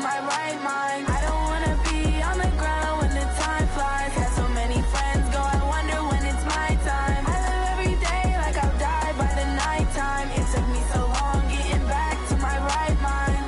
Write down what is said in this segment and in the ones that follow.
my right mind. I don't wanna be on the ground when the time flies. Had so many friends go, I wonder when it's my time. I live every day like I'll die by the nighttime. It took me so long getting back to my right mind.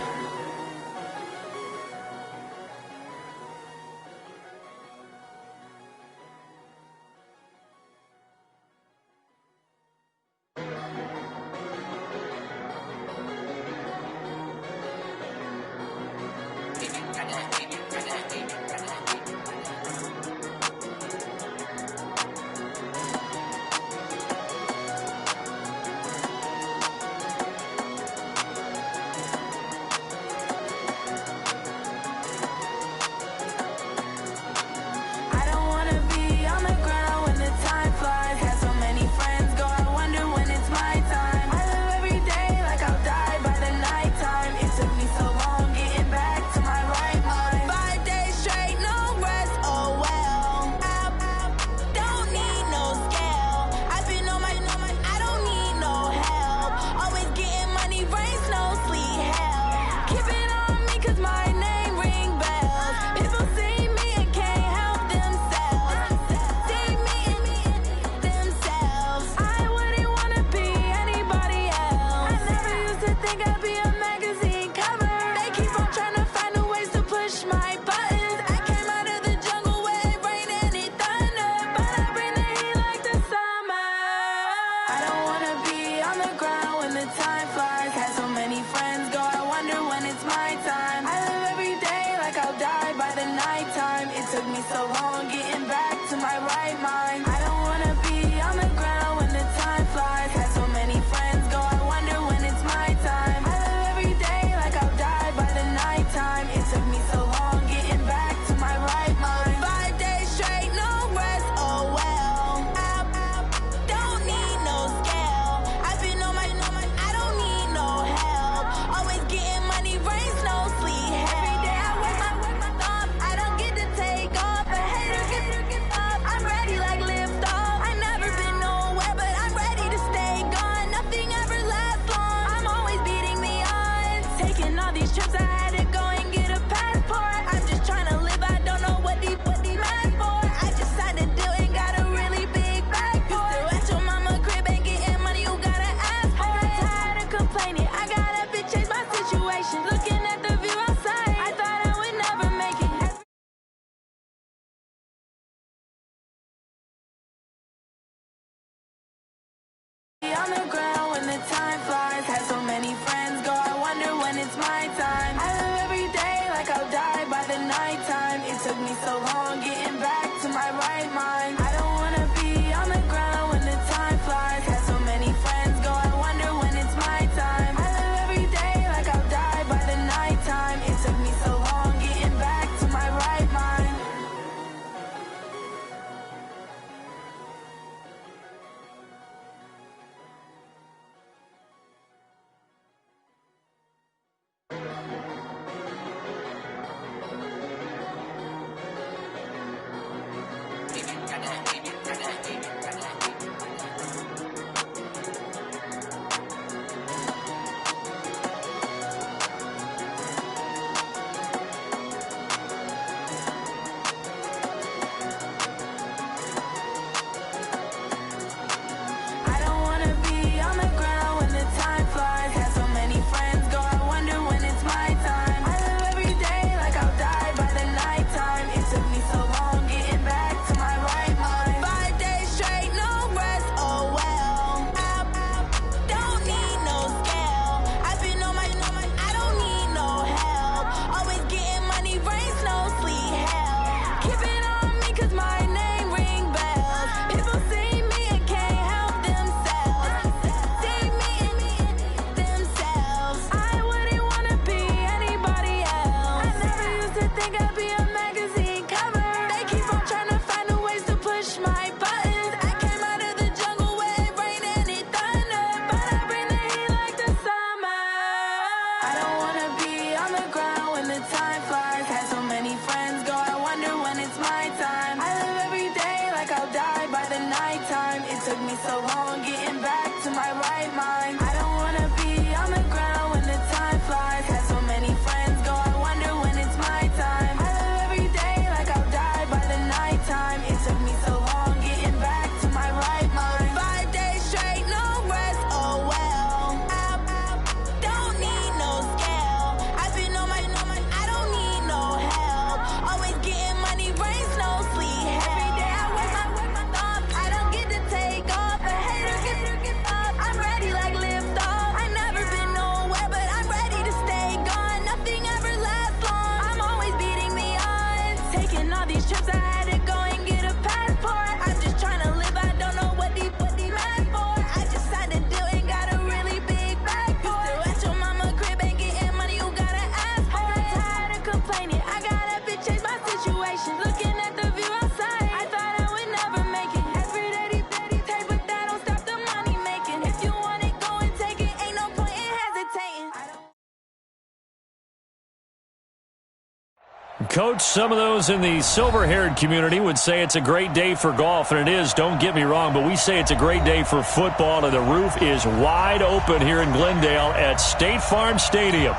Coach, some of those in the silver-haired community would say it's a great day for golf, and it is, don't get me wrong, but we say it's a great day for football, and the roof is wide open here in Glendale at State Farm Stadium.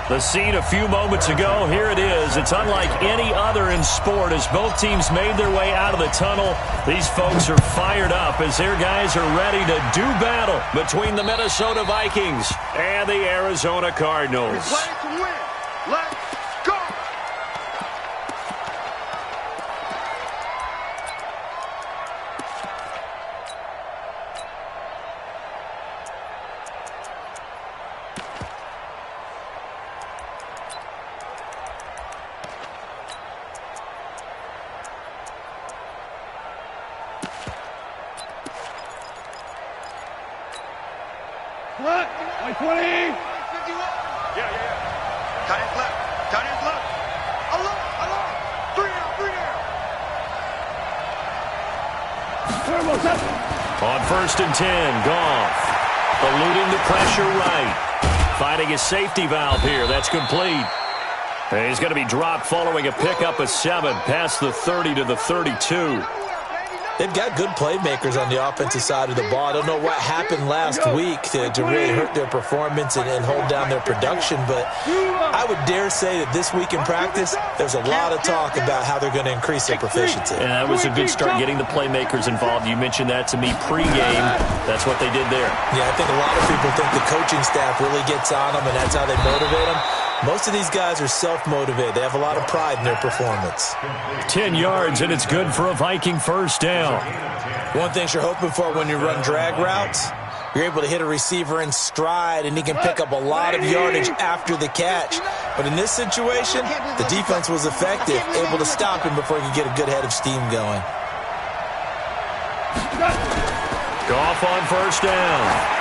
The scene a few moments ago, here it is. It's unlike any other in sport as both teams made their way out of the tunnel. These folks are fired up as their guys are ready to do battle between the Minnesota Vikings and the Arizona Cardinals. We play to win. Let's go! What? 20. Yeah. Tight end left. Alone. 3 down. On 1st and 10, Goff. Eluding the pressure right. Finding his safety valve here. That's complete. And he's going to be dropped following a pickup of 7 past the 30 to the 32. They've got good playmakers on the offensive side of the ball. I don't know what happened last week to really hurt their performance and hold down their production, but I would dare say that this week in practice, there's a lot of talk about how they're going to increase their proficiency. And that was a good start, getting the playmakers involved. You mentioned that to me pregame. That's what they did there. Yeah, I think a lot of people think the coaching staff really gets on them, and that's how they motivate them. Most of these guys are self-motivated. They have a lot of pride in their performance. 10 yards, and it's good for a Viking first down. One thing you're hoping for when you run drag routes, you're able to hit a receiver in stride, and he can pick up a lot of yardage after the catch. But in this situation, the defense was effective, able to stop him before he could get a good head of steam going. Goff on first down.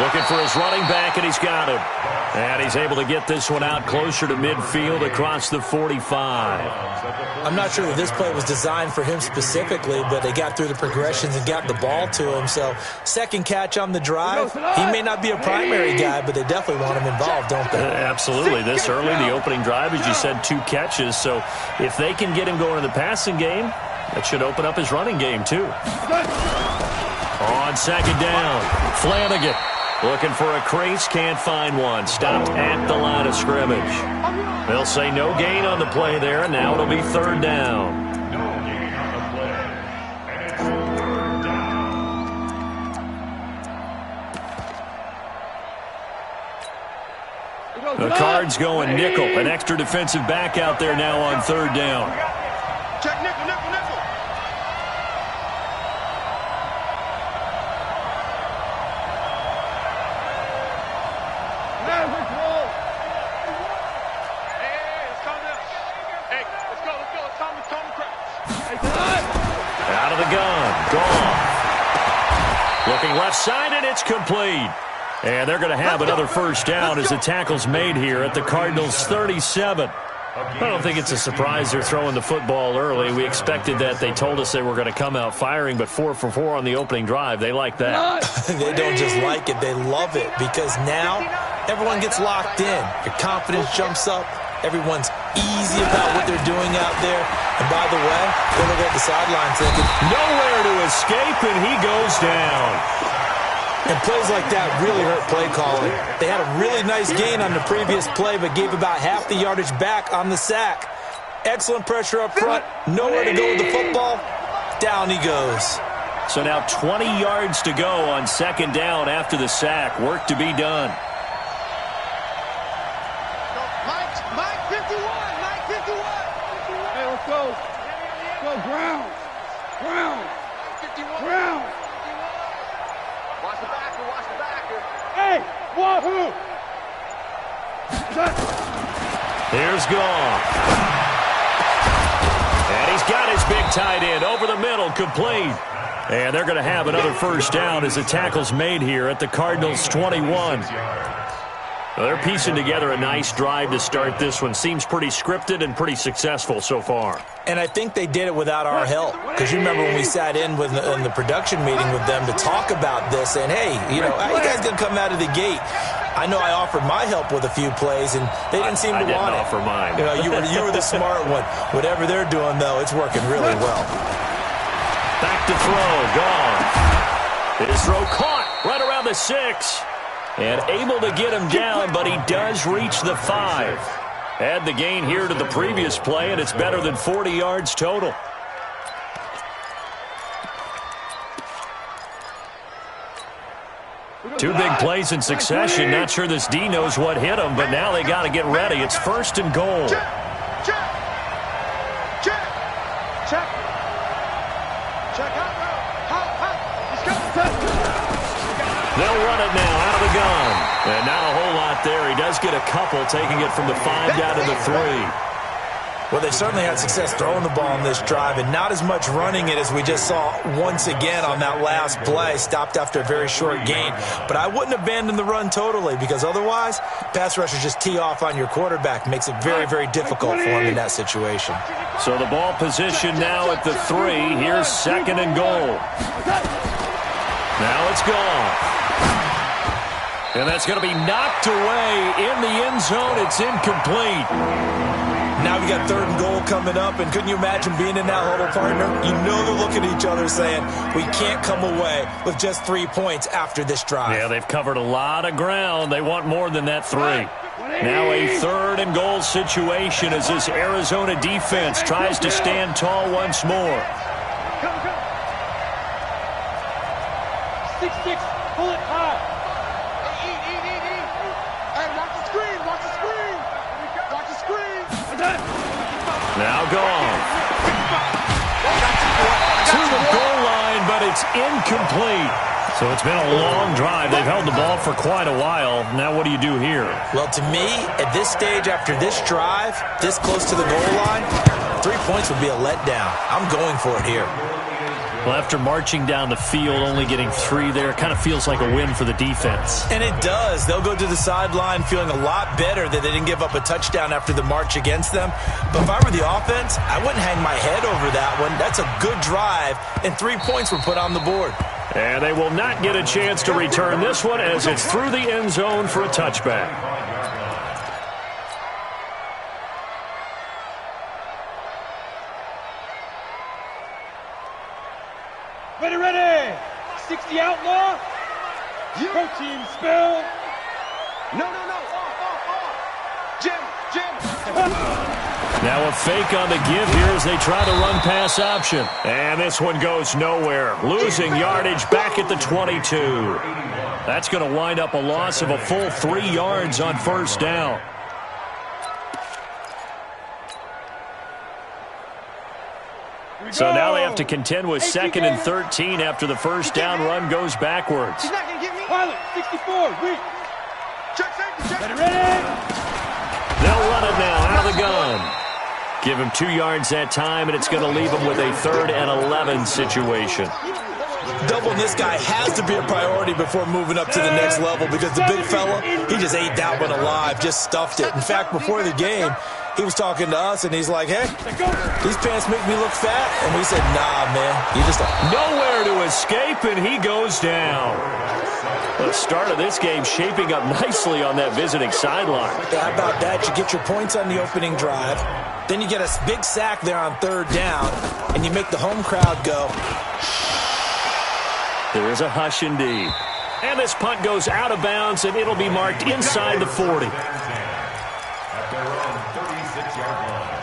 Looking for his running back, and he's got him. And he's able to get this one out closer to midfield across the 45. I'm not sure that this play was designed for him specifically, but they got through the progressions and got the ball to him. So, second catch on the drive. He may not be a primary guy, but they definitely want him involved, don't they? Absolutely. This early, the opening drive, as you said, 2 catches. So, if they can get him going in the passing game, that should open up his running game, too. On second down, Flanagan. Looking for a crease, can't find one. Stopped at the line of scrimmage. They'll say no gain on the play there, and now it'll be 3rd down. The Cards going nickel. An extra defensive back out there now on 3rd down. Check nickel. Out of the gun. Goff. Looking left side, and it's complete. And they're going to have another first down as the tackle's made here at the Cardinals' 37. I don't think it's a surprise they're throwing the football early. We expected that. They told us they were going to come out firing, but 4 for 4 on the opening drive. They like that. They don't just like it. They love it because now everyone gets locked in. Your confidence jumps up. Everyone's easy about what they're doing out there. And by the way, they're looking at the sidelines thinking, nowhere to escape, and he goes down. And plays like that really hurt play calling. They had a really nice gain on the previous play, but gave about half the yardage back on the sack. Excellent pressure up front. Nowhere to go with the football. Down he goes. So now 20 yards to go on 2nd down after the sack. Work to be done. Mike 51. Hey, let's go. Ground. 51. Watch the backer. Hey, wahoo! Here's Goff. And he's got his big tight end over the middle, complete. And they're going to have another first down as the tackle's made here at the Cardinals' 21. Well, they're piecing together a nice drive to start this one. Seems pretty scripted and pretty successful so far. And I think they did it without our help. Because you remember when we sat in the production meeting with them to talk about this, and hey, how you guys going to come out of the gate? I know I offered my help with a few plays, and they didn't seem to want it. I didn't offer mine. You were the smart one. Whatever they're doing, though, it's working really well. Back to throw. Gone. His throw caught right around the 6. And able to get him down, but he does reach the 5. Add the gain here to the previous play, and it's better than 40 yards total. Two big plays in succession. Not sure this D knows what hit him, but now they got to get ready. It's 1st and goal. Check. Check. Check. Check. Check out. They'll run it now out of the gun. And not a whole lot there. He does get a couple, taking it from the 5 down to the 3. Well, they certainly had success throwing the ball on this drive, and not as much running it as we just saw once again on that last play. Stopped after a very short gain. But I wouldn't abandon the run totally, because otherwise, pass rushers just tee off on your quarterback. Makes it very, very difficult for him in that situation. So the ball position now at the 3. Here's 2nd and goal. Now it's gone. And that's going to be knocked away in the end zone. It's incomplete. Now we got 3rd and goal coming up, and couldn't you imagine being in that huddle, partner? You know they're looking at each other saying, we can't come away with just 3 points after this drive. Yeah, they've covered a lot of ground. They want more than that 3. Now a 3rd and goal situation as this Arizona defense tries to stand tall once more. 6-6, pull it high. Eat. Hey, watch the screen. Watch the screen. Watch the screen. Now gone. To the goal line, but it's incomplete. So it's been a long drive. They've held the ball for quite a while. Now what do you do here? Well, to me, at this stage after this drive, this close to the goal line, 3 points would be a letdown. I'm going for it here. Well, after marching down the field, only getting 3 there, kind of feels like a win for the defense. And it does. They'll go to the sideline feeling a lot better that they didn't give up a touchdown after the march against them. But if I were the offense, I wouldn't hang my head over that one. That's a good drive, and 3 points were put on the board. And they will not get a chance to return this one as it's through the end zone for a touchback. Ready. 60 outlaw. Protein spill. No. Jim. Now a fake on the give here as they try to run pass option. And this one goes nowhere. Losing yardage back at the 22. That's going to wind up a loss of a full 3 yards on 1st down. So now they have to contend with 2nd and 13 after the 1st down run goes backwards. He's not going to get me. Pilot, 64, weak. Check safety. Ready. They'll run it now out of the gun. Give him 2 yards that time, and it's going to leave him with a 3rd and 11 situation. Doubling this guy has to be a priority before moving up to the next level because the big fella, he just ate that one alive, just stuffed it. In fact, before the game, he was talking to us, and he's like, hey, these pants make me look fat. And we said, nah, man, you just nowhere to escape, and he goes down. The start of this game shaping up nicely on that visiting sideline. How about that? You get your points on the opening drive. Then you get a big sack there on 3rd down, and you make the home crowd go. There is a hush indeed. And this punt goes out of bounds, and it'll be marked inside the 40. At their own 36-yard line.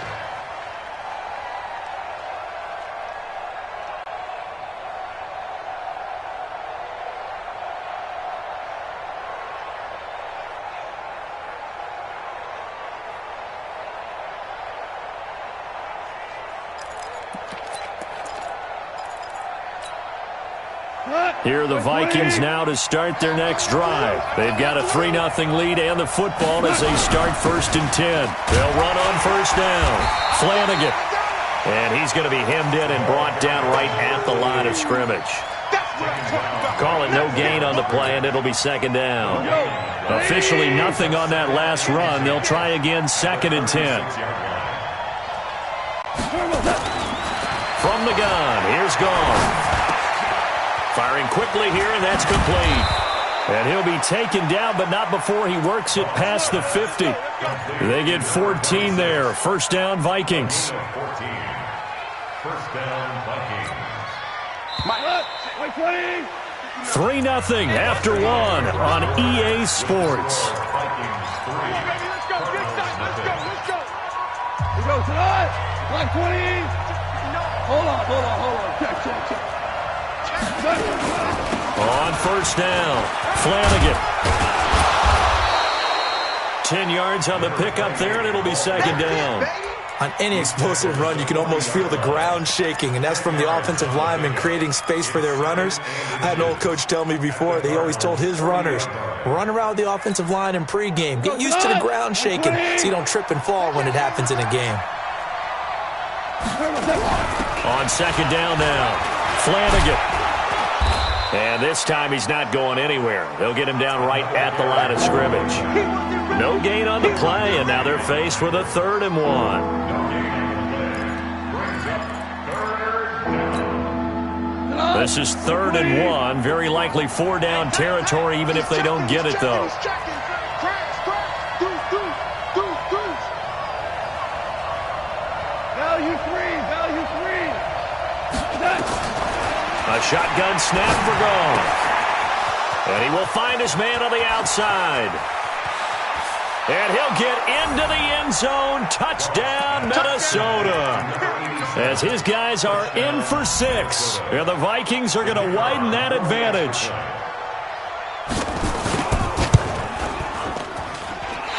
Here are the Vikings now to start their next drive. They've got a 3-0 lead and the football as they start 1st and 10. They'll run on 1st down. Flanagan. And he's going to be hemmed in and brought down right at the line of scrimmage. Call it no gain on the play, and it'll be 2nd down. Officially nothing on that last run. They'll try again 2nd and 10. From the gun, here's Gone. Firing quickly here, and that's complete. And he'll be taken down, but not before he works it past the 50. They get 14 there. First down, Vikings. 14. First down, Vikings. 3-0 after one on EA Sports. Vikings 3. Let's go. We go tonight. Line 20. Hold on. Check. On first down, Flanagan. 10 yards on the pickup there, and it'll be second down. On any explosive run, you can almost feel the ground shaking, and that's from the offensive linemen creating space for their runners. I had an old coach tell me before, they always told his runners, run around the offensive line in pregame. Get used to the ground shaking so you don't trip and fall when it happens in a game. On second down now, Flanagan. And this time he's not going anywhere. They'll get him down right at the line of scrimmage. No gain on the play, and now they're faced with a 3rd and 1. This is 3rd and 1. Very likely 4-down territory, even if they don't get it, though. Value three. A shotgun snap for Goff. And he will find his man on the outside. And he'll get into the end zone. Touchdown, Minnesota. As his guys are in for 6. And the Vikings are going to widen that advantage.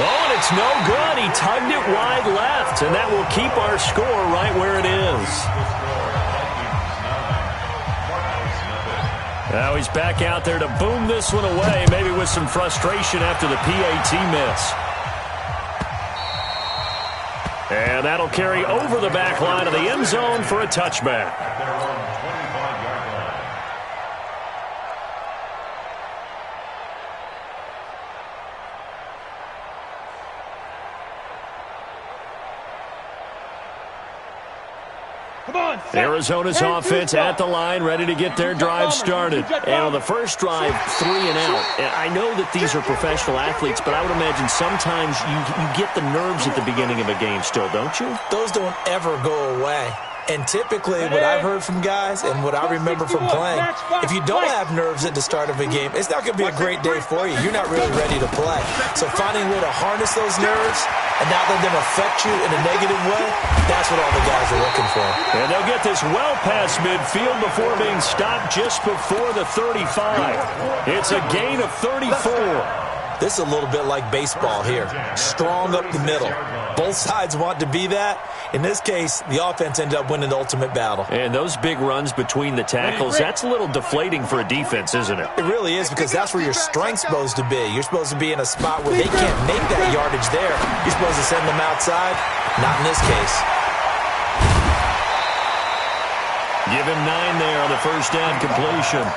Oh, and it's no good. He tugged it wide left. And that will keep our score right where it is. Now he's back out there to boom this one away, maybe with some frustration after the PAT miss. And that'll carry over the back line of the end zone for a touchback. Arizona's offense at the line, ready to get their drive started. And on the first drive, 3 and out. And I know that these are professional athletes, but I would imagine sometimes you get the nerves at the beginning of a game still, don't you? Those don't ever go away. And typically, what I've heard from guys and what I remember from playing, if you don't have nerves at the start of a game, it's not going to be a great day for you. You're not really ready to play. So finding a way to harness those nerves and not let them affect you in a negative way, that's what all the guys are looking for. And they'll get this well past midfield before being stopped just before the 35. It's a gain of 34. This is a little bit like baseball here. Strong up the middle. Both sides want to be that. In this case, the offense ended up winning the ultimate battle. And those big runs between the tackles, that's a little deflating for a defense, isn't it? It really is, because that's where your strength's supposed to be. You're supposed to be in a spot where they can't make that yardage there. You're supposed to send them outside. Not in this case. Give him 9 there on the first down completion.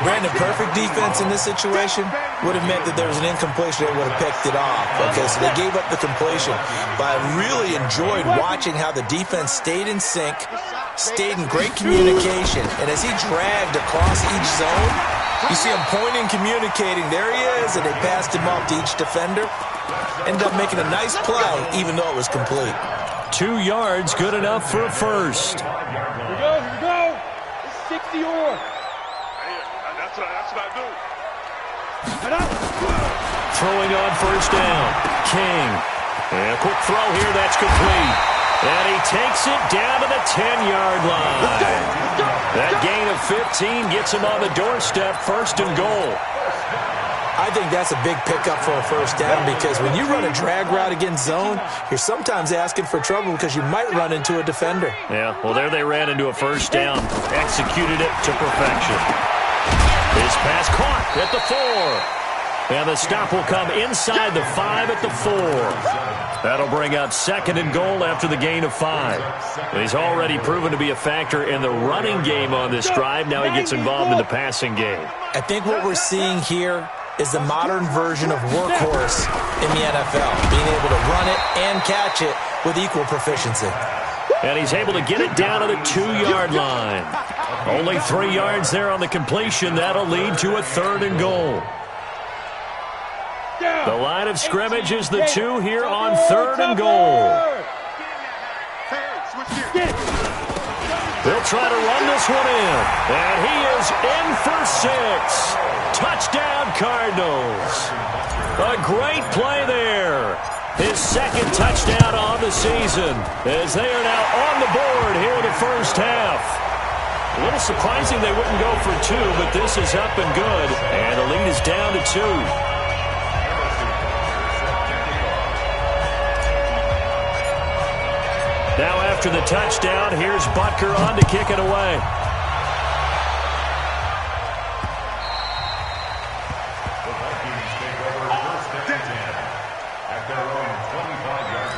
Brandon, perfect defense in this situation would have meant that there was an incompletion that would have picked it off. Okay, so they gave up the completion. But I really enjoyed watching how the defense stayed in sync, stayed in great communication. And as he dragged across each zone, you see him pointing, communicating. There he is, and they passed him off to each defender. Ended up making a nice play, even though it was complete. 2 yards, good enough for a first. Here we go. It's 60 or. That's what I do. Throwing on first down. King. And a quick throw here, that's complete. And he takes it down to the 10-yard line. That gain of 15 gets him on the doorstep, 1st and goal. I think that's a big pickup for a first down, because when you run a drag route against zone, you're sometimes asking for trouble because you might run into a defender. Yeah, well, there they ran into a first down. Executed it to perfection. His pass caught at the 4. And the stop will come inside the 5 at the 4. That'll bring up 2nd and goal after the gain of 5. He's already proven to be a factor in the running game on this drive. Now he gets involved in the passing game. I think what we're seeing here is the modern version of workhorse in the NFL, being able to run it and catch it with equal proficiency. And he's able to get it down to the 2-yard line. Only 3 yards there on the completion. That'll lead to a 3rd and goal. The line of scrimmage is the 2 here on 3rd and goal. They'll try to run this one in. And he is in for 6. Touchdown, Cardinals. A great play there. His 2nd touchdown on the season as they are now on the board here in the first half. A little surprising they wouldn't go for 2, but this is up and good. And the lead is down to 2. Now after the touchdown, here's Butker on to kick it away. The Vikings take over 1st and 10 at their own 25-yard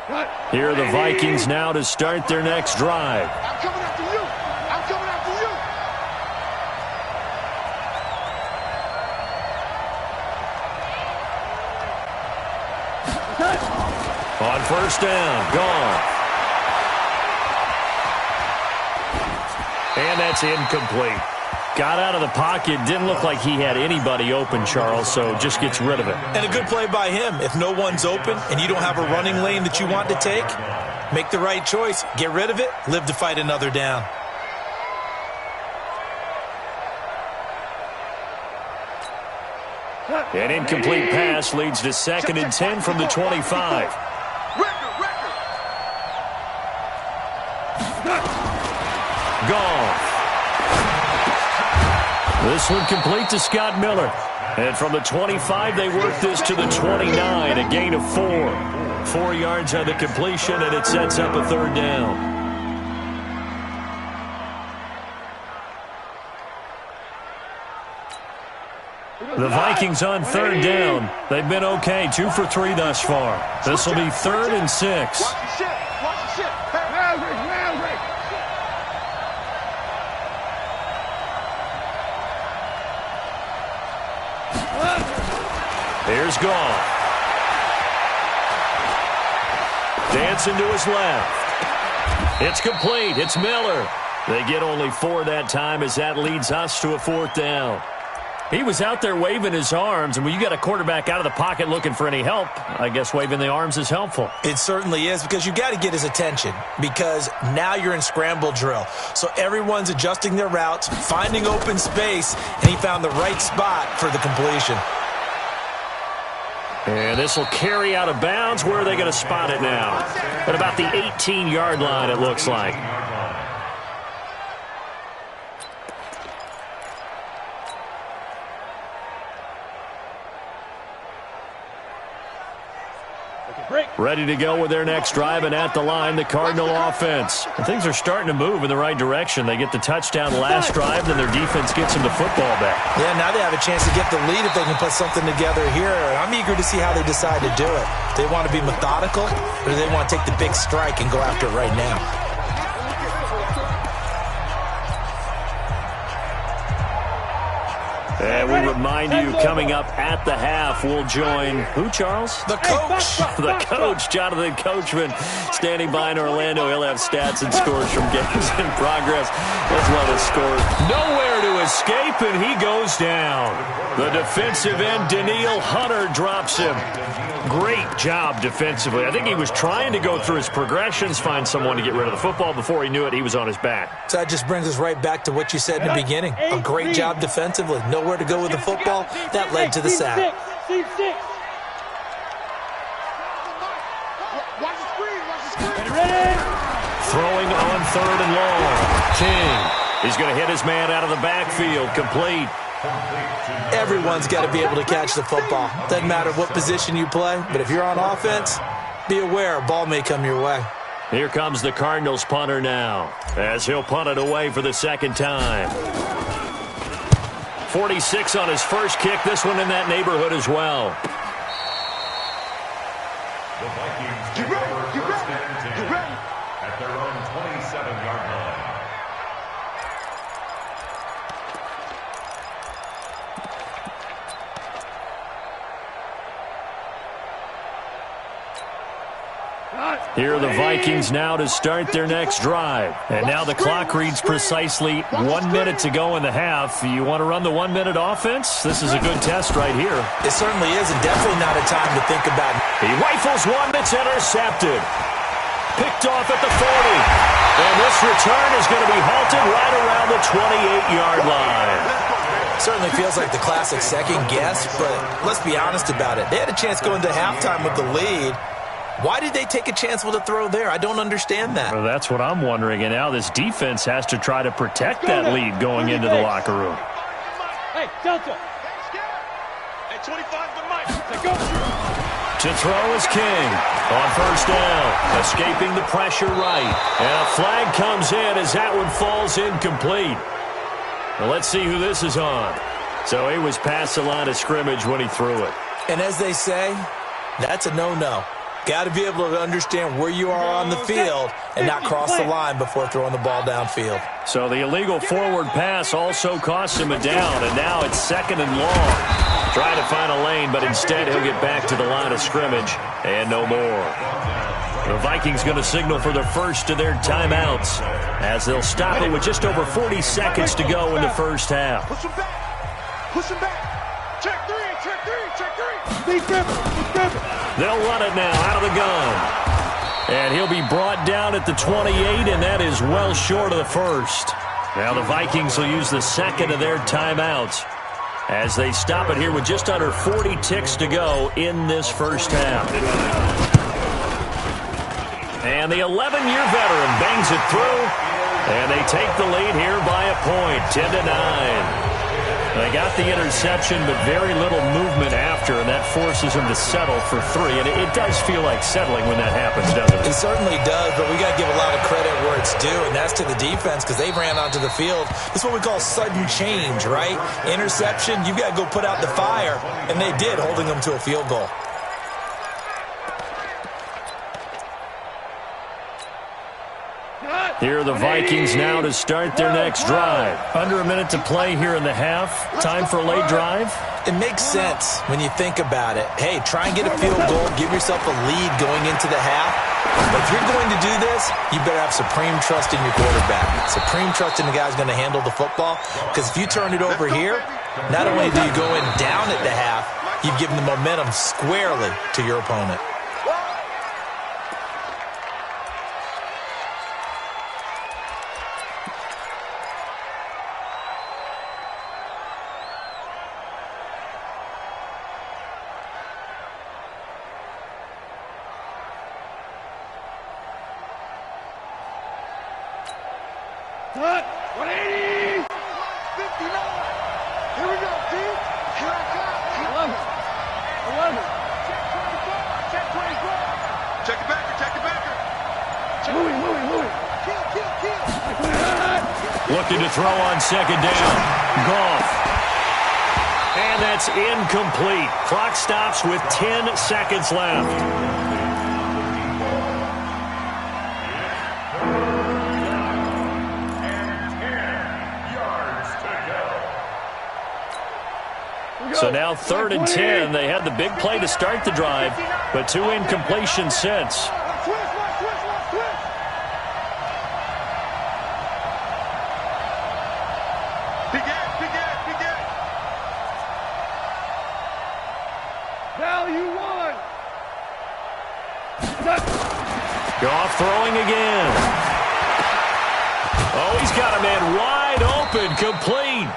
line. Here are the Vikings now to start their next drive. I'm coming after you. I'm coming after you. On 1st down, gone. And that's incomplete. Got out of the pocket, didn't look like he had anybody open, Charles, so just gets rid of it. And a good play by him. If no one's open and you don't have a running lane that you want to take, make the right choice. Get rid of it. Live to fight another down. An incomplete pass leads to 2nd and 10 from the 25. Gone. This one complete to Scott Miller. And from the 25, they work this to the 29, a gain of 4. 4 yards on the completion, and it sets up a 3rd down. The Vikings on 3rd down. They've been okay, 2 for 3 thus far. This will be 3rd and 6. Watch the shit. Watch the shit. Maverick. Here's Goff. Dancing to his left. It's complete. It's Miller. They get only 4 that time as that leads us to a 4th down. He was out there waving his arms, and when you got a quarterback out of the pocket looking for any help, I guess waving the arms is helpful. It certainly is, because you got to get his attention, because now you're in scramble drill. So everyone's adjusting their routes, finding open space, and he found the right spot for the completion. And this will carry out of bounds. Where are they going to spot it now? At about the 18-yard line, it looks like. Ready to go with their next drive, and at the line, the Cardinal offense. And things are starting to move in the right direction. They get the touchdown last drive, then their defense gets them the football back. Yeah, now they have a chance to get the lead if they can put something together here. I'm eager to see how they decide to do it. Do they want to be methodical, or do they want to take the big strike and go after it right now? And we remind you, coming up at the half, we'll join who, Charles? The coach. The coach, Jonathan Coachman, standing by in Orlando. He'll have stats and scores from games in progress, as well as scores. Nowhere to escape, and he goes down. The defensive end, Daniil Hunter, drops him. Great job defensively. I think he was trying to go through his progressions, find someone to get rid of the football. Before he knew it, he was on his back. So that just brings us right back to what you said in the beginning. A great job defensively. Nowhere to go with the football. That led to the sack. Watch the screen. Watch the screen. Throwing on 3rd and long. King. He's going to hit his man out of the backfield. Complete. Everyone's got to be able to catch the football. Doesn't matter what position you play, but if you're on offense, be aware a ball may come your way. Here comes the Cardinals punter now, as he'll punt it away for the 2nd time. 46 on his first kick. This one in that neighborhood as well. The Vikings take over 1st and 10 at their own 27-yard line. Here are the Vikings now to start their next drive. And now the clock reads precisely 1 minute to go in the half. You want to run the 1 minute offense? This is a good test right here. It certainly is, and definitely not a time to think about it. He rifles one that's intercepted. Picked off at the 40. And this return is going to be halted right around the 28-yard line. Certainly feels like the classic second guess, but let's be honest about it. They had a chance going to halftime with the lead. Why did they take a chance with a throw there? I don't understand that. Well, that's what I'm wondering. And now this defense has to try to protect that lead going into the locker room. Hey, Delta. Hey, 25 to Mike. Go. To throw is King on first down, escaping the pressure right. And a flag comes in as that one falls incomplete. Well, let's see who this is on. So he was past the line of scrimmage when he threw it. And as they say, that's a no-no. Got to be able to understand where you are on the field and not cross the line before throwing the ball downfield. So the illegal forward pass also cost him a down, and now it's 2nd and long. Trying to find a lane, but instead he'll get back to the line of scrimmage and no more. The Vikings going to signal for the first of their timeouts as they'll stop it with just over 40 seconds to go in the first half. Push him back. Push him back. Check three. They'll run it now out of the gun. And he'll be brought down at the 28, and that is well short of the first. Now the Vikings will use the second of their timeouts as they stop it here with just under 40 ticks to go in this first half. And the 11-year veteran bangs it through, and they take the lead here by a point, 10-9. They got the interception, but very little movement after, and that forces them to settle for 3. And it does feel like settling when that happens, doesn't it? It certainly does, but we got to give a lot of credit where it's due, and that's to the defense because they ran onto the field. This is what we call sudden change, right? Interception, you've got to go put out the fire, and they did, holding them to a field goal. Here are the Vikings now to start their next drive. Under a minute to play here in the half. Time for a late drive. It makes sense when you think about it. Hey, try and get a field goal. Give yourself a lead going into the half. But if you're going to do this, you better have supreme trust in your quarterback. Supreme trust in the guy who's going to handle the football. Because if you turn it over here, not only do you go in down at the half, you've given the momentum squarely to your opponent. Cut. 180. 59. Here we go, team. Here I come. 11. Check 24. Check 24. Check it backer. Check it backer. Louis. Kill. Looking to throw on second down. Goff. And that's incomplete. Clock stops with 10 seconds left. So now 3rd and 10. They had the big play to start the drive, but 2 incompletions since. Big gas. Value 1. Goff throwing again. Oh, he's got a man wide open, complete.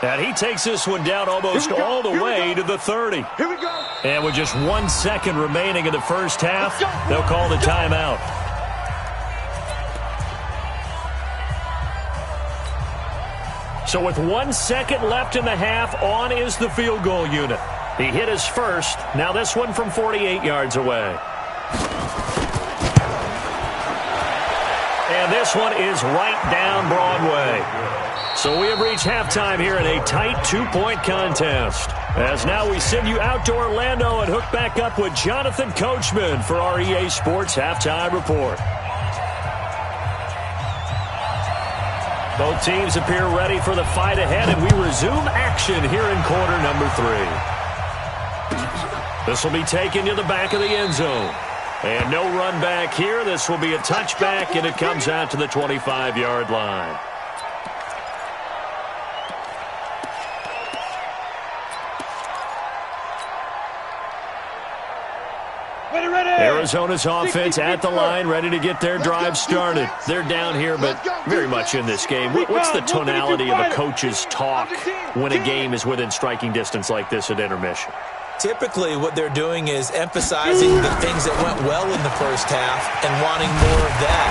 And he takes this one down almost all the way to the 30. Here we go. And with just 1 second remaining in the first half, they'll call the timeout. So with 1 second left in the half, on is the field goal unit. He hit his first. Now this one from 48 yards away. And this one is right down Broadway. So we have reached halftime here in a tight 2-point contest. As now we send you out to Orlando and hook back up with Jonathan Coachman for our EA Sports Halftime Report. Both teams appear ready for the fight ahead, and we resume action here in quarter number 3. This will be taken to the back of the end zone. And no run back here. This will be a touchback, and it comes out to the 25-yard line. Arizona's offense at the line, ready to get their drive started. They're down here, but very much in this game. What's the tonality of a coach's talk when a game is within striking distance like this at intermission? Typically, what they're doing is emphasizing the things that went well in the first half and wanting more of that.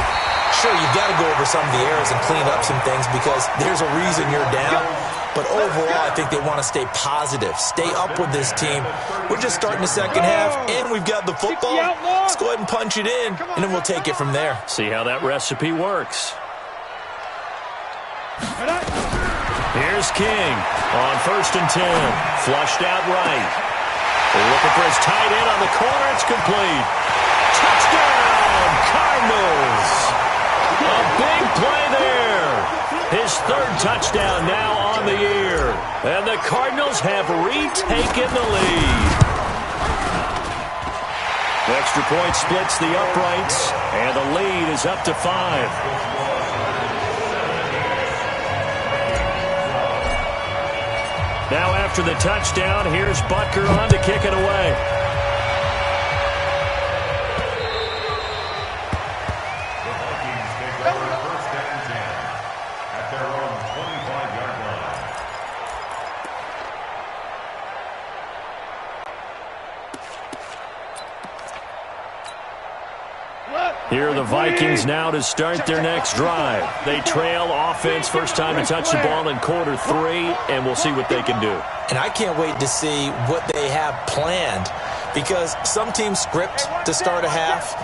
Sure, you've got to go over some of the errors and clean up some things because there's a reason you're down. But overall, I think they want to stay positive, stay up with this team. We're just starting the second half, and we've got the football. Let's go ahead and punch it in, and then we'll take it from there. See how that recipe works. Here's King on 1st and 10. Flushed out right. They're looking for his tight end on the corner. It's complete. Touchdown, Cardinals. A big play there. His 3rd touchdown now on the year. And the Cardinals have retaken the lead. Extra point splits the uprights, and the lead is up to 5. Now after the touchdown, here's Butker on to kick it away. Here are the Vikings now to start their next drive. They trail offense, first time to touch the ball in quarter 3, and we'll see what they can do. And I can't wait to see what they have planned because some teams script to start a half.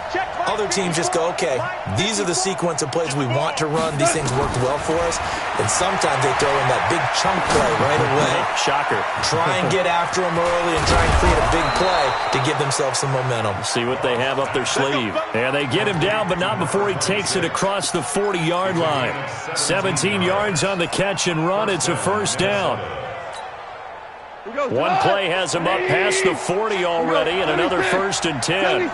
Other teams just go, okay, these are the sequence of plays we want to run. These things worked well for us. And sometimes they throw in that big chunk play right away. Shocker. Try and get after them early and try and create a big play to give themselves some momentum. See what they have up their sleeve. And they get him down, but not before he takes it across the 40-yard line. 17 yards on the catch and run. It's a first down. One play has him up past the 40 already, and another 1st and 10.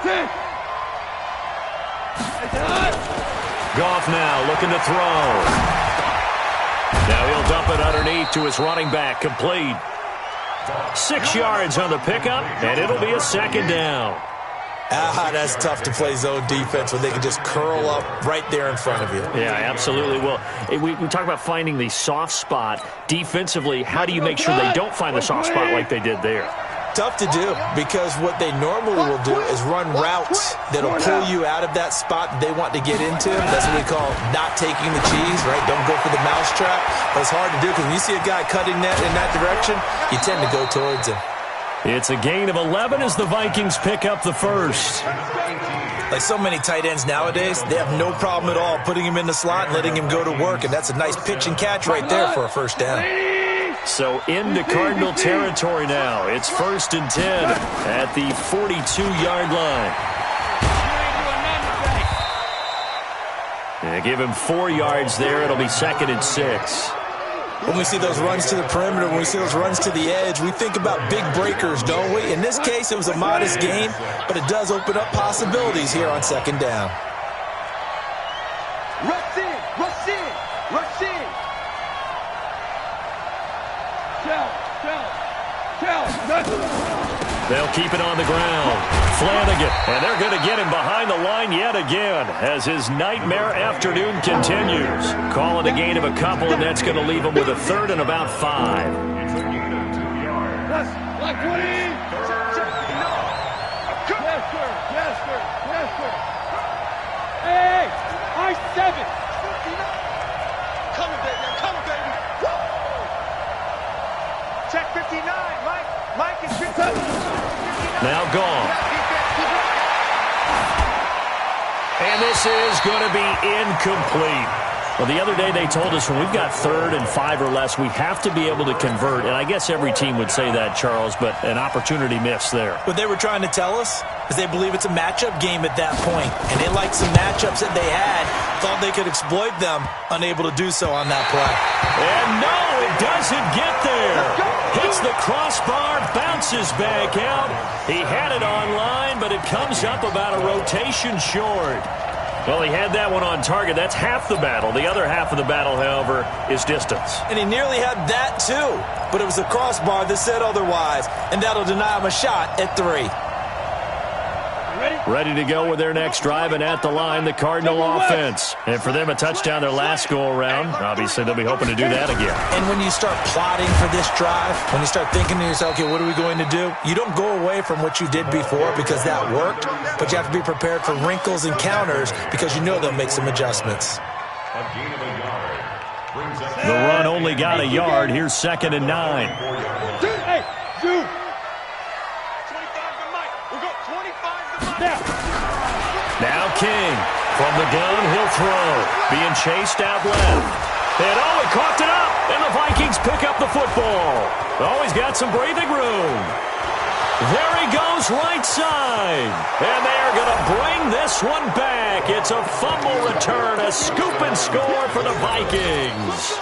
Goff now looking to throw. Now he'll dump it underneath to his running back, complete. 6 yards on the pickup, and it'll be a 2nd down. That's tough to play zone defense when they can just curl up right there in front of you. Yeah, absolutely. Well, we talk about finding the soft spot. Defensively, how do you make sure they don't find the soft spot like they did there? Tough to do because what they normally will do is run routes that'll pull you out of that spot that they want to get into. That's what we call not taking the cheese, right? Don't go for the mousetrap. But it's hard to do because when you see a guy cutting that in that direction, you tend to go towards him. It's a gain of 11 as the Vikings pick up the 1st. Like so many tight ends nowadays, they have no problem at all putting him in the slot and letting him go to work. And that's a nice pitch and catch right there for a 1st down. So into Cardinal territory now. It's 1st and 10 at the 42-yard line. And give him 4 yards there. It'll be 2nd and 6. When we see those runs to the perimeter, when we see those runs to the edge, we think about big breakers, don't we? In this case, it was a modest gain, but it does open up possibilities here on 2nd down. Rush in, rush in, rush in. They'll keep it on the ground. Flanagan, and they're going to get him behind the line yet again as his nightmare afternoon continues. Calling a gain of a couple, and that's going to leave him with a 3rd and about 5. Like 20. Yes, sir. Hey, I-7. Coming, baby. Woo! Check 59, Mike. Mike is 59. Now gone. And this is going to be incomplete. Well, the other day they told us when we've got 3rd and 5 or less, we have to be able to convert. And I guess every team would say that, Charles, but an opportunity missed there. What they were trying to tell us is they believe it's a matchup game at that point. And they liked some matchups that they had, thought they could exploit them, unable to do so on that play. And no, it doesn't get there. Hits the crossbar, bounces bounces back out. He had it online, but it comes up about a rotation short. Well, he had that one on target. That's half the battle. The other half of the battle, however, is distance. And he nearly had that, too. But it was the crossbar that said otherwise. And that'll deny him a shot at 3. Ready to go with their next drive, and at the line, the Cardinal offense. And for them, a touchdown their last go-around. Obviously, they'll be hoping to do that again. And when you start plotting for this drive, when you start thinking to yourself, okay, what are we going to do? You don't go away from what you did before because that worked, but you have to be prepared for wrinkles and counters because you know they'll make some adjustments. A gain of a yard. The run only got a yard. Here's 2nd and 9. Hey, Zoo. 25 to Mike. We'll go 25 to Mike. Now King. From the gun, he'll throw. Being chased out left. And he coughed it up. And the Vikings pick up the football. He's got some breathing room. There he goes right side. And they are going to bring this one back. It's a fumble return, a scoop and score for the Vikings.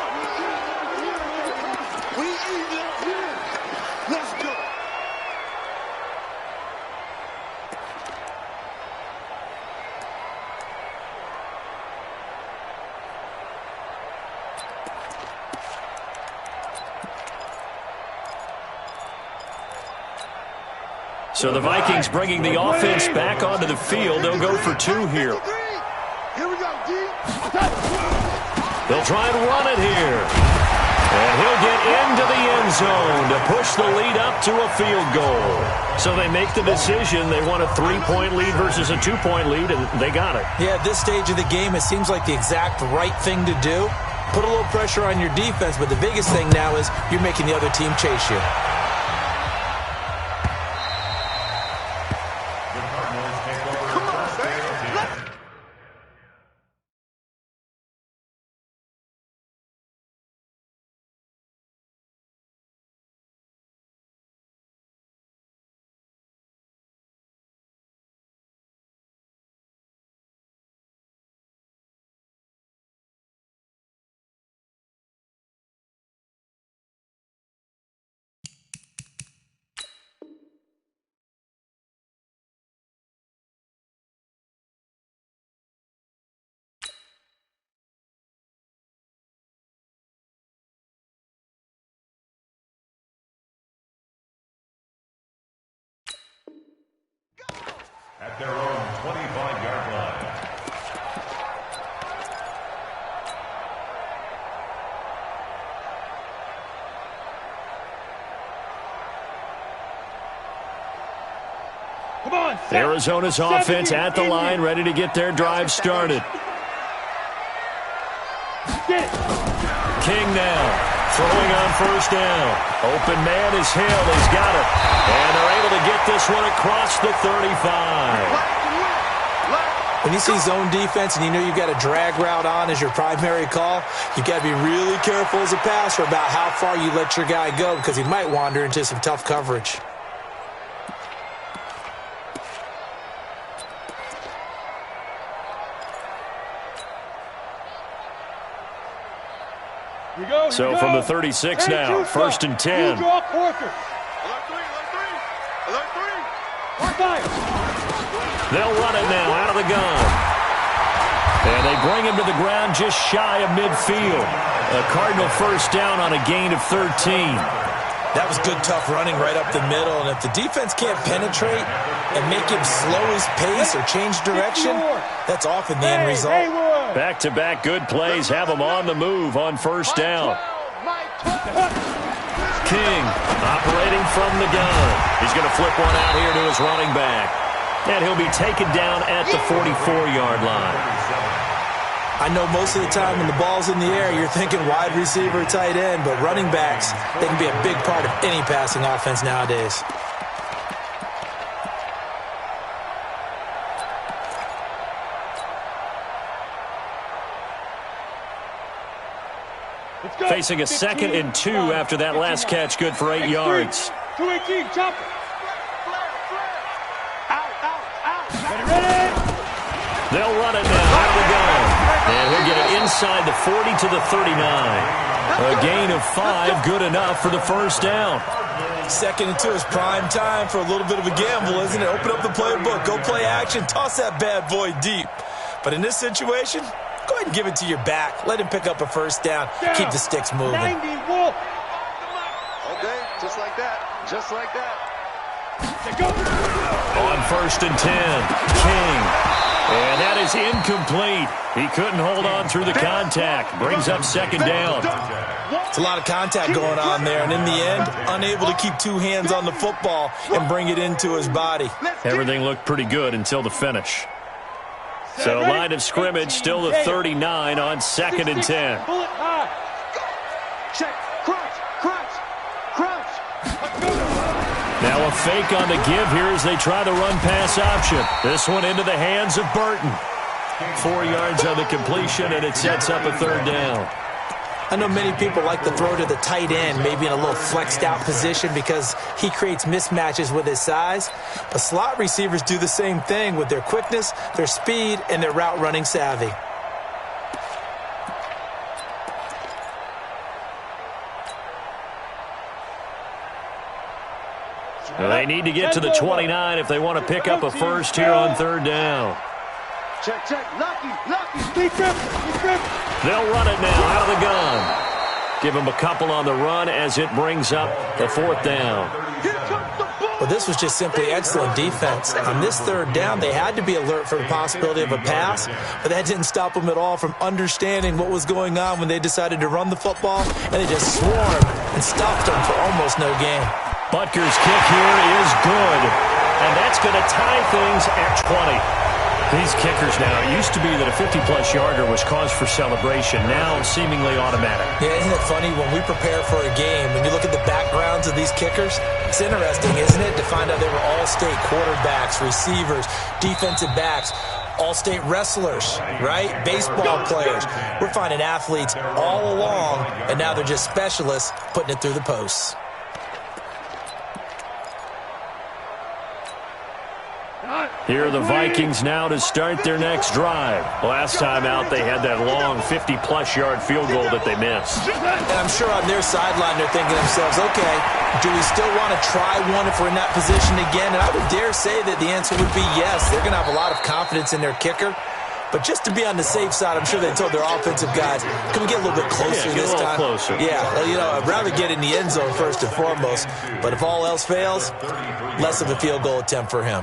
So the Vikings bringing the offense back onto the field. They'll go for 2 here. Here we go, D. They'll try and run it here. And he'll get into the end zone to push the lead up to a field goal. So they make the decision. They want a 3-point lead versus a 2-point lead, and they got it. Yeah, at this stage of the game, it seems like the exact right thing to do. Put a little pressure on your defense, but the biggest thing now is you're making the other team chase you. At their own 25-yard line. Come on, Arizona's offense at the line, ready to get their drive started. King now. Throwing on 1st down. Open man is Hill. He's got it. And they're able to get this one across the 35. When you see zone defense and you know you've got a drag route on as your primary call, you've got to be really careful as a passer about how far you let your guy go because he might wander into some tough coverage. So from the 36 now, 1st and 10. Draw quarter. They'll run it now out of the gun. And they bring him to the ground just shy of midfield. A Cardinal 1st down on a gain of 13. That was good, tough running right up the middle. And if the defense can't penetrate and make him slow his pace or change direction, that's often the end result. Back-to-back good plays have him on the move on 1st down. King operating from the gun. He's going to flip one out here to his running back. And he'll be taken down at the 44-yard line. I know most of the time when the ball's in the air, you're thinking wide receiver, tight end, but running backs, they can be a big part of any passing offense nowadays. Facing a 2nd and 2 after that last catch, good for 8 yards. 218, chopper. Ready. They'll run it now out of the gun. And he'll get it inside the 40 to the 39. A gain of 5, good enough for the 1st down. Second and 2 is prime time for a little bit of a gamble, isn't it? Open up the playbook, go play action, toss that bad boy deep. But in this situation, go ahead and give it to your back. Let him pick up a first down. Keep the sticks moving. 90, Wolf. Okay, just like that. Just like that. On first and 10, King. And that is incomplete. He couldn't hold on through the contact. Brings up second down. It's a lot of contact going on there, and in the end, unable to keep two hands on the football and bring it into his body. Everything looked pretty good until the finish. So line of scrimmage still the 39 on second and 10. Bullet high. Check. Crunch. Crunch. Crunch. Now a fake on the give here as they try the run-pass option. This one into the hands of Burton. 4 yards on the completion, and it sets up a third down. I know many people like to throw to the tight end, maybe in a little flexed out position because he creates mismatches with his size. But slot receivers do the same thing with their quickness, their speed, and their route running savvy. Well, they need to get to the 29 if they want to pick up a first here on third down. Check. Lucky. Be careful. They'll run it now out of the gun. Give them a couple on the run as it brings up the fourth down. Well, this was just simply excellent defense. On this third down, they had to be alert for the possibility of a pass, but that didn't stop them at all from understanding what was going on when they decided to run the football, and they just swarmed and stopped them for almost no gain. Butker's kick here is good, and that's going to tie things at 20. These kickers now, it used to be that a 50-plus yarder was cause for celebration, now seemingly automatic. Yeah, isn't it funny when we prepare for a game, when you look at the backgrounds of these kickers, it's interesting, isn't it, to find out they were all-state quarterbacks, receivers, defensive backs, all-state wrestlers, right? Baseball players. We're finding athletes all along, and now they're just specialists putting it through the posts. Here are the Vikings now to start their next drive. Last time out, they had that long 50-plus yard field goal that they missed. And I'm sure on their sideline, they're thinking to themselves, okay, do we still want to try one if we're in that position again? And I would dare say that the answer would be yes. They're going to have a lot of confidence in their kicker. But just to be on the safe side, I'm sure they told their offensive guys, can we get a little bit closer this time? Closer. Yeah, I'd rather get in the end zone first and foremost. But if all else fails, less of a field goal attempt for him.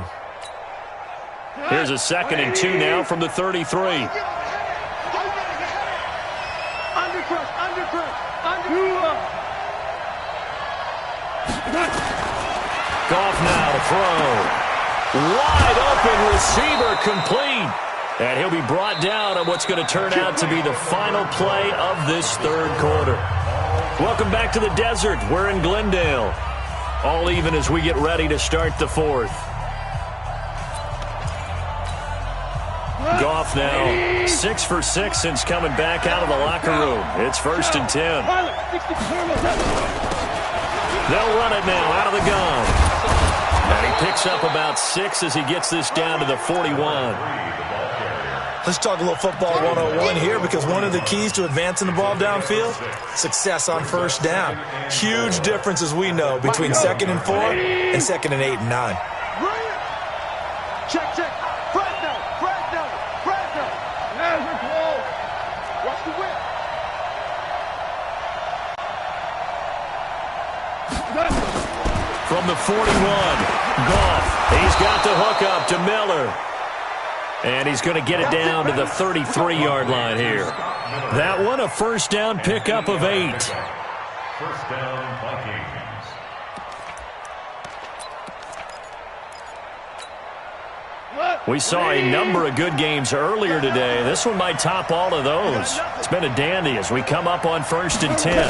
Here's a second and 2 now from the 33. Undercrush. Goff now to throw. Wide open receiver complete. And he'll be brought down on what's going to turn out to be the final play of this third quarter. Welcome back to the desert. We're in Glendale. All even as we get ready to start the fourth. Goff now 6 for 6 since coming back out of the locker room. It's first and 10. They'll run it now out of the gun. And he picks up about 6 as he gets this down to the 41. Let's talk a little football 101 here, because one of the keys to advancing the ball downfield, success on first down. Huge difference, as we know, between 2nd and 4 and 2nd and 8 and 9. Check. Watch the whip. From the 41, Goff. He's got the hook up to Miller. And he's going to get it down to the 33-yard line here. That one, a first down pickup of 8. First down, Vikings. We saw a number of good games earlier today. This one might top all of those. It's been a dandy as we come up on first and 10.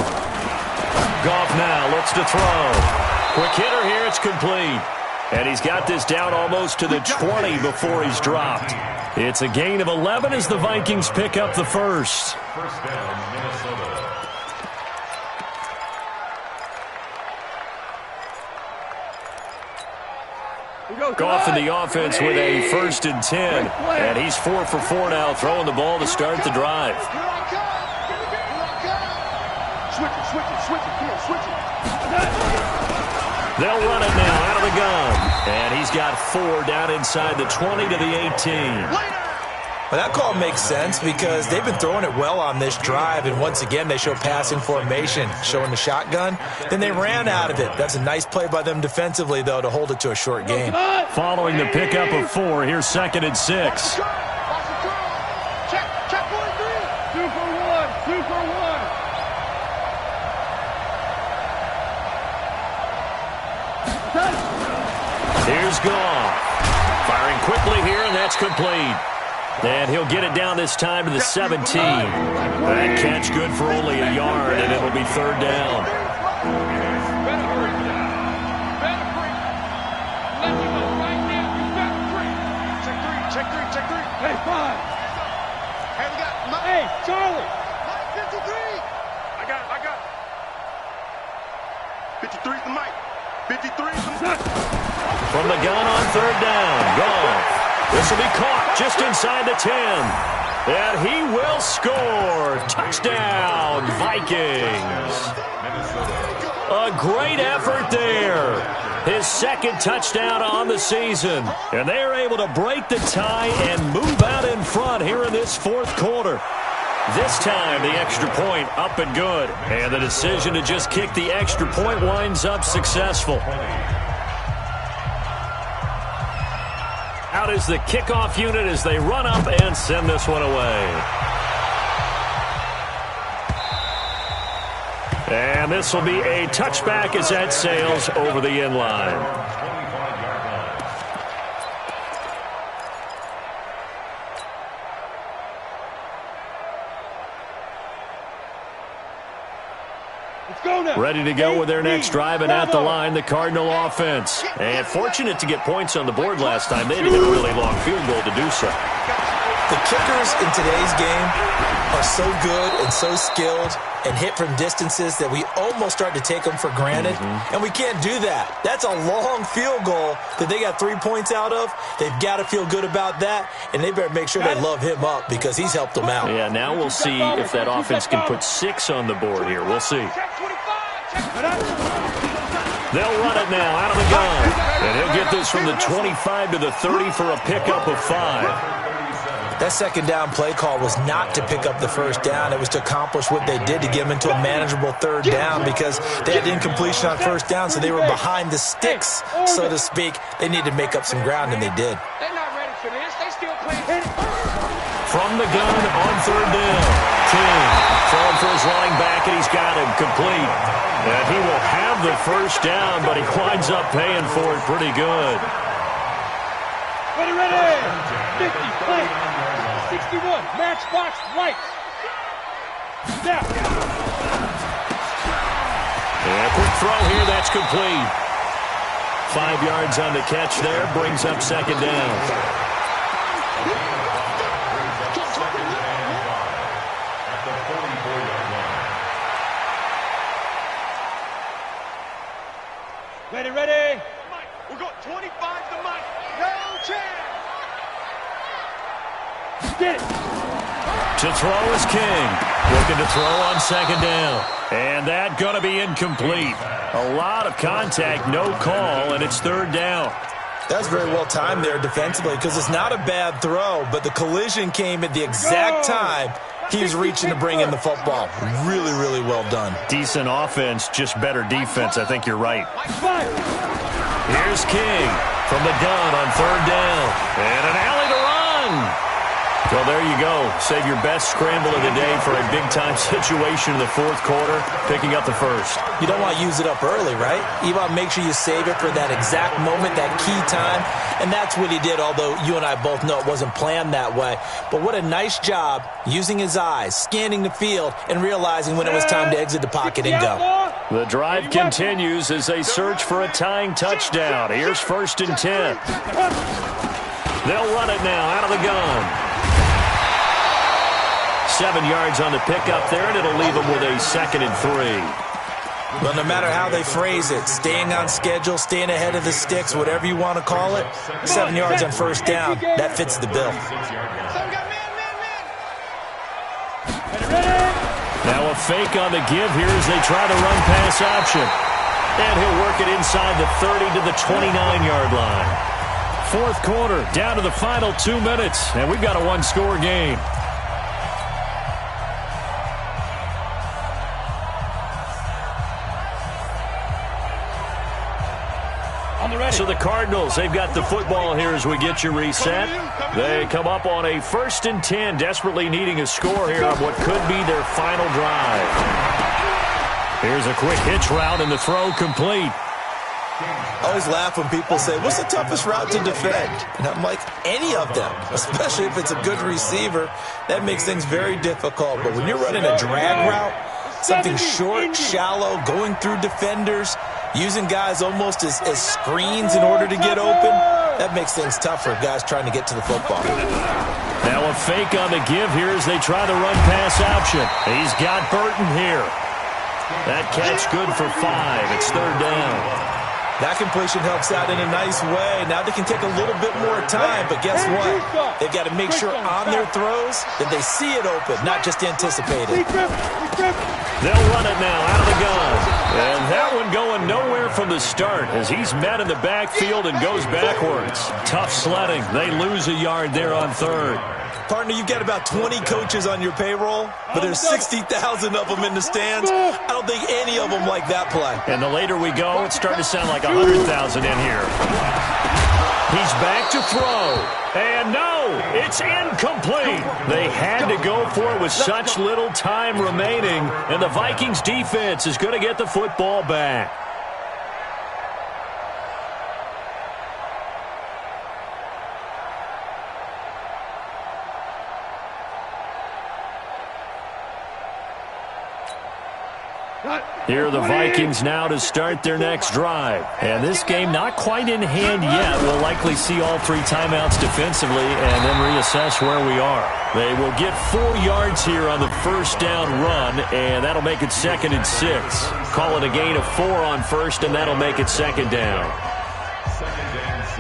Goff now looks to throw. Quick hitter here, it's complete. And he's got this down almost to the 20 before he's dropped. It's a gain of 11 as the Vikings pick up the first. First down, Minnesota. Goff in the offense with a first and 10. And he's 4 for 4 now, throwing the ball to start the drive. Switch it. Come on, switch it. They'll run it now out of the gun. And he's got 4 down inside the 20 to the 18. Well, that call makes sense because they've been throwing it well on this drive, and once again they show passing formation, showing the shotgun. Then they ran out of it. That's a nice play by them defensively, though, to hold it to a short game. Following the pickup of 4, here's 2nd and 6. Check 43. 2 for 1. 2 for 1. Here's Goff. Firing quickly here, and that's complete. And he'll get it down this time to the 17. That catch good for only a yard, and it'll be 3rd down. Check 3. Hey, 5. Hey, we got Mike. Hey, Charlie. Mike 53. I got it. 53's the Mike. 53's the Mike. From the gun on 3rd down. Goff. This will be caught just inside the 10. And he will score. Touchdown, Vikings. A great effort there. His 2nd touchdown on the season. And they are able to break the tie and move out in front here in this 4th quarter. This time, the extra point up and good. And the decision to just kick the extra point winds up successful. Out is the kickoff unit as they run up and send this one away. And this will be a touchback as that sails over the end line. Ready to go with their next drive, and at the line, the Cardinal offense. And fortunate to get points on the board last time. They didn't hit a really long field goal to do so. The kickers in today's game are so good and so skilled and hit from distances that we almost start to take them for granted, and we can't do that. That's a long field goal that they got 3 points out of. They've got to feel good about that, and they better make sure they love him up because he's helped them out. Yeah, now we'll see if that offense can put 6 on the board here. We'll see. They'll run it now out of the gun. And he'll get this from the 25 to the 30 for a pickup of 5. That 2nd down play call was not to pick up the 1st down. It was to accomplish what they did to get them into a manageable 3rd down because they had incompletion on 1st down, so they were behind the sticks, so to speak. They needed to make up some ground, and they did. They're not ready for this. They still playing. From the gun on 3rd down. King throwing for his running back, and he's got him complete. And he will have the 1st down, but he winds up paying for it pretty good. Ready. 50, play. 61, matchbox right. Snap. And a quick throw here, that's complete. 5 yards on the catch there, brings up 2nd down. Ready. Mike, we're going 25 to Mike. No chance. Get it. To throw is King. Looking to throw on 2nd down. And that going to be incomplete. A lot of contact, no call, and it's 3rd down. That's very well timed there defensively because it's not a bad throw, but the collision came at the exact time he was reaching to bring in the football. Really, really well done. Decent offense, just better defense. I think you're right. Here's King from the gun on 3rd down. And an alley to run. Well, there you go. Save your best scramble of the day for a big-time situation in the 4th quarter, picking up the 1st. You don't want to use it up early, right? You want to make sure you save it for that exact moment, that key time, and that's what he did, although you and I both know it wasn't planned that way. But what a nice job using his eyes, scanning the field, and realizing when it was time to exit the pocket and go. The drive continues as they search for a tying touchdown. Here's 1st and 10. They'll run it now out of the gun. 7 yards on the pickup there, and it'll leave them with a 2nd and 3. Well, no matter how they phrase it, staying on schedule, staying ahead of the sticks, whatever you want to call it, 7 yards on 1st down, that fits the bill. Now a fake on the give here as they try to run pass option. And he'll work it inside the 30 to the 29-yard line. Fourth quarter, down to the final 2 minutes, and we've got a one-score game. So the Cardinals, they've got the football here as we get you reset. They come up on a 1st and 10, desperately needing a score here on what could be their final drive. Here's a quick hitch route, and the throw complete. I always laugh when people say, what's the toughest route to defend? And I'm like, any of them, especially if it's a good receiver. That makes things very difficult. But when you're running a drag route, something short, shallow, going through defenders, using guys almost as screens in order to get open, that makes things tough for guys trying to get to the football. Now a fake on the give here as they try the run-pass option. He's got Burton here. That catch good for 5. It's 3rd down. That completion helps out in a nice way. Now they can take a little bit more time, but guess what? They've got to make sure on their throws that they see it open, not just anticipate it. They'll run it now out of the gun. And that one going nowhere from the start as he's met in the backfield and goes backwards. Tough sledding. They lose a yard there on 3rd. Partner, you've got about 20 coaches on your payroll, but there's 60,000 of them in the stands. I don't think any of them like that play. And the later we go, it's starting to sound like 100,000 in here. He's back to throw. And no, it's incomplete. They had to go for it with such little time remaining, and the Vikings defense is going to get the football back. Here are the Vikings now to start their next drive. And this game not quite in hand yet. We'll likely see all 3 timeouts defensively and then reassess where we are. They will get 4 yards here on the 1st down run, and that'll make it 2nd and 6. Call it a gain of 4 on 1st, and that'll make it 2nd down. 2nd and 6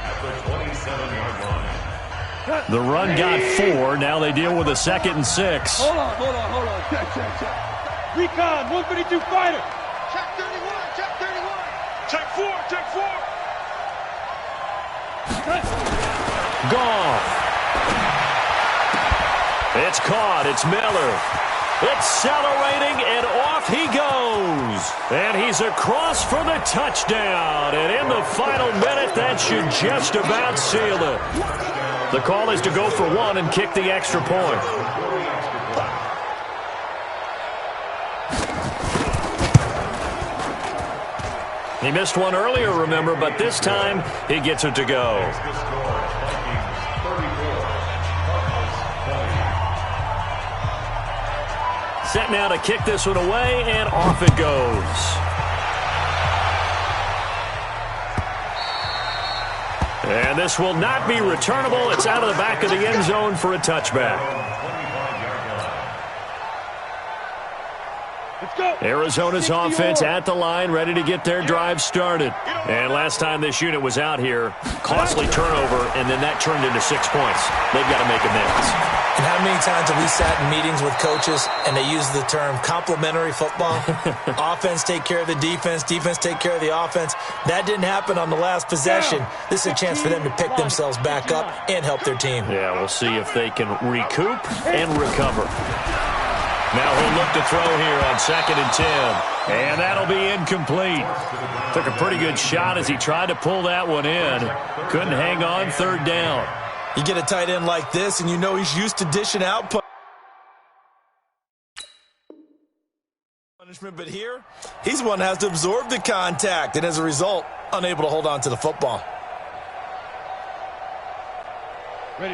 at the 27-yard line. The run got 4. Now they deal with a 2nd and 6. Hold on. Check. Recon, 132 fighter. Check 31, check 31. Check 4. Gone. It's caught. It's Miller. Accelerating, and off he goes. And he's across for the touchdown. And in the final minute, that should just about seal it. The call is to go for 1 and kick the extra point. He missed one earlier, remember, but this time he gets it to go. Set now to kick this one away, and off it goes. And this will not be returnable. It's out of the back of the end zone for a touchback. Arizona's offense at the line, ready to get their drive started. And last time this unit was out here, costly turnover, and then that turned into 6 points. They've got to make amends. And how many times have we sat in meetings with coaches and they use the term complementary football? Offense take care of the defense, defense take care of the offense. That didn't happen on the last possession. This is a chance for them to pick themselves back up and help their team. Yeah, we'll see if they can recoup and recover. Now he'll look to throw here on 2nd and 10. And that'll be incomplete. Took a pretty good shot as he tried to pull that one in. Couldn't hang on 3rd down. You get a tight end like this, and you know he's used to dishing out punishment. But here, he's one that has to absorb the contact, and as a result, unable to hold on to the football.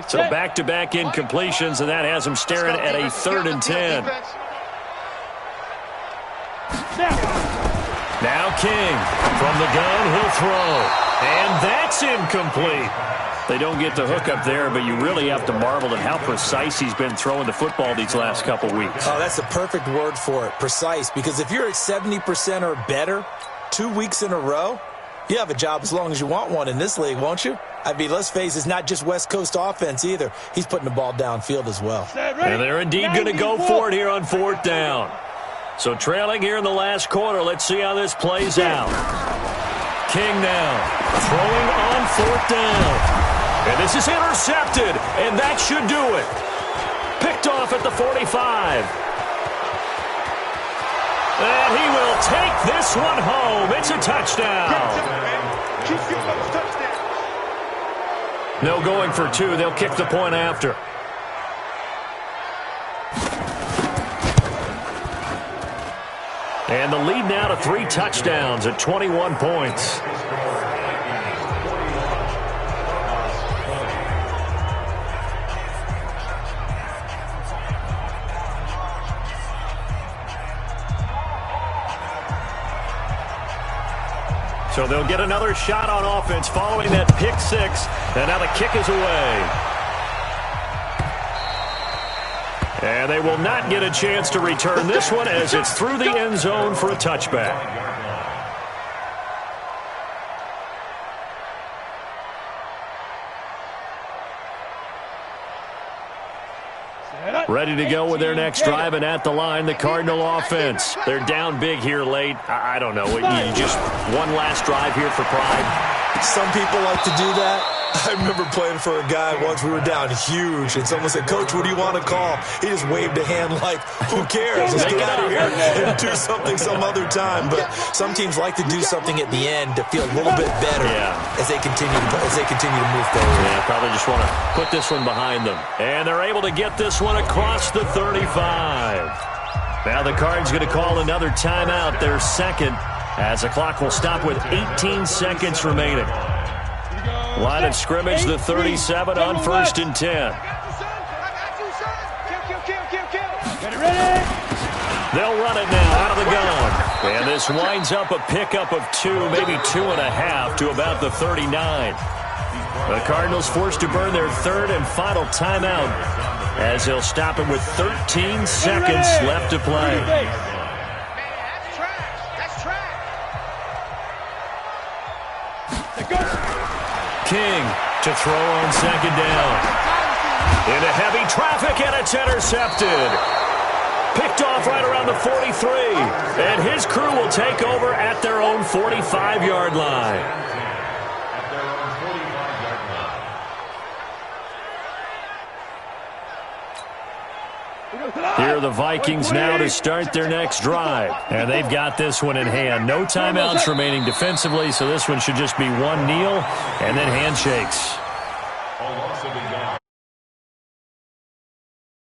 So back-to-back incompletions, and that has him staring at a 3rd and 10. Now King. From the gun, he'll throw. And that's incomplete. They don't get the hook up there, but you really have to marvel at how precise he's been throwing the football these last couple weeks. Oh, that's the perfect word for it, precise. Because if you're at 70% or better 2 weeks in a row, you have a job as long as you want one in this league, won't you? I mean, let's face it, it's not just West Coast offense either. He's putting the ball downfield as well. And they're indeed going to go for it here on 4th down. So trailing here in the last quarter. Let's see how this plays out. King now throwing on 4th down. And this is intercepted, and that should do it. Picked off at the 45. And he will take this one home. It's a touchdown. No going for 2. They'll kick the point after. And the lead now to 3 touchdowns at 21 points. So they'll get another shot on offense following that pick 6. And now the kick is away. And they will not get a chance to return this one as it's through the end zone for a touchback. Ready to go with their next drive, and at the line, the Cardinal offense. They're down big here late. I don't know. You just one last drive here for pride. Some people like to do that. I remember playing for a guy once. We were down huge, and someone said, "Coach, what do you want to call?" He just waved a hand like, "Who cares? Let's get out of here and do something some other time." But some teams like to do something at the end to feel a little bit better as they continue to move forward. Yeah, probably just want to put this one behind them. And they're able to get this one across the 35. Now the Cards going to call another timeout, their second, as the clock will stop with 18 seconds remaining. Line of scrimmage, the 37 on 1st and 10. They'll run it now out of the gun. And this winds up a pickup of 2, maybe 2.5 to about the 39. The Cardinals forced to burn their 3rd and final timeout as they'll stop it with 13 seconds left to play. King to throw on 2nd down. Into heavy traffic, and it's intercepted. Picked off right around the 43. And his crew will take over at their own 45-yard line. Here are the Vikings now to start their next drive. And they've got this one in hand. No timeouts remaining defensively, so this one should just be one kneel and then handshakes.